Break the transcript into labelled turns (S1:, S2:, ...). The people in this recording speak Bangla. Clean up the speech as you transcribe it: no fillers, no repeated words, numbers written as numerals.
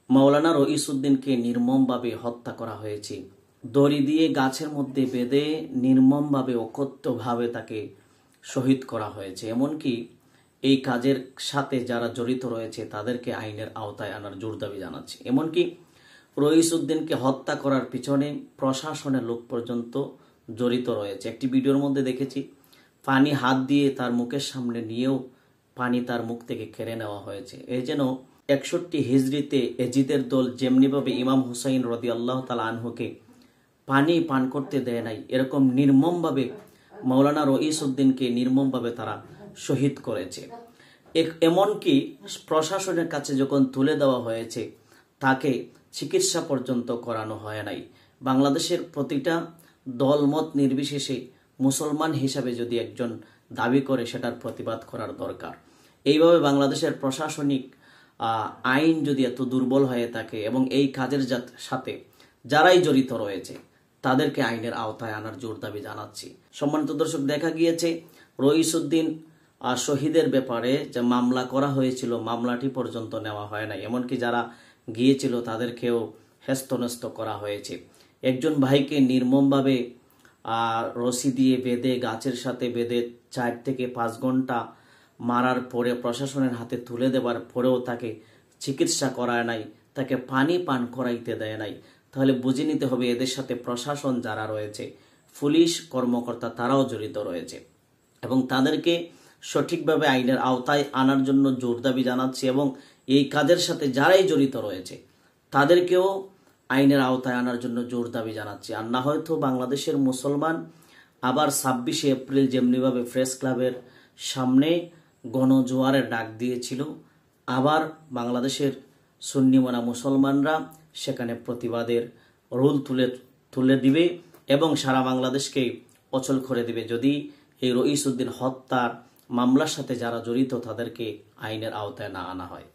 S1: মাওলানা রইসউদ্দিনকে নির্মমভাবে হত্যা করা হয়েছে। দড়ি দিয়ে গাছের মধ্যে বেঁধে নির্মমভাবে অকথ্যভাবে তাকে শহীদ করা হয়েছে। এমনকি এই কাজের সাথে যারা জড়িত রয়েছে তাদেরকে আইনের আওতায় আনার জোর দাবি জানাচ্ছে। এমনকি রইসউদ্দিনকে হত্যা করার পিছনে প্রশাসনের লোক পর্যন্ত জড়িত রয়েছে। একটি ভিডিওর মধ্যে দেখেছি পানি হাত দিয়ে তার মুখের সামনে নিয়েও পানি তার মুখ থেকে কেড়ে নেওয়া হয়েছে। এই যেন 61 হিজরিতে এজিদের দল যেমনিভাবে ইমাম হুসাইন রাদিয়াল্লাহু তাআলা আনহুকে পানি পান করতে দেয় নাই, এরকম নির্মমভাবে মাওলানা রইসউদ্দিনকে নির্মমভাবে তারা শহীদ করেছে। এমনকি প্রশাসনের কাছে যখন তুলে দেওয়া হয়েছে তাকে চিকিৎসা পর্যন্ত করানো হয় নাই। বাংলাদেশের প্রতিটা দলমত নির্বিশেষে মুসলমান হিসাবে যদি একজন দাবি করে সেটার প্রতিবাদ করার দরকার। এইভাবে বাংলাদেশের প্রশাসনিক আইন যদি এত দুর্বল হয়ে থাকে এবং এই কাজের সাথে যারাই জড়িত রয়েছে তাদেরকে আইনের আওতায় আনার জোর দাবি জানাচ্ছি। সম্মানিত দর্শক, দেখা গিয়েছে রইসউদ্দিন শহীদের ব্যাপারে যে মামলা করা হয়েছিল মামলাটি পর্যন্ত নেওয়া হয় নাই। এমনকি যারা গিয়েছিল তাদেরকেও হেস্তনেস্ত করা হয়েছে। একজন ভাইকে নির্মমভাবে রশি দিয়ে বেঁধে গাছের সাথে বেঁধে 4 থেকে 5 ঘন্টা মারার পরে প্রশাসনের হাতে তুলে দেওয়ার পরেও তাকে চিকিৎসা করায় নাই, তাকে পানি পান করাইতে দেয় নাই। তাহলে বুঝে নিতে হবে এদের সাথে প্রশাসন যারা রয়েছে, পুলিশ কর্মকর্তা, তারাও জড়িত রয়েছে এবং তাদেরকে সঠিকভাবে আইনের আওতায় আনার জন্য জোর দাবি জানাচ্ছি এবং এই কাজের সাথে যারাই জড়িত রয়েছে তাদেরকেও আইনের আওতায় আনার জন্য জোর দাবি জানাচ্ছি। আর না হয়তো বাংলাদেশের মুসলমান আবার 26শে এপ্রিল যেমনিভাবে প্রেস ক্লাবের সামনে গণজোয়ারের ডাক দিয়েছিল, আবার বাংলাদেশের সুন্নিমানা মুসলমানরা সেখানে প্রতিবাদের রোল তুলে দিবে এবং সারা বাংলাদেশকে অচল করে দিবে যদি এই রইসউদ্দিন হত্যার মামলার সাথে যারা জড়িত তাদেরকে আইনের আওতায় না আনা হয়।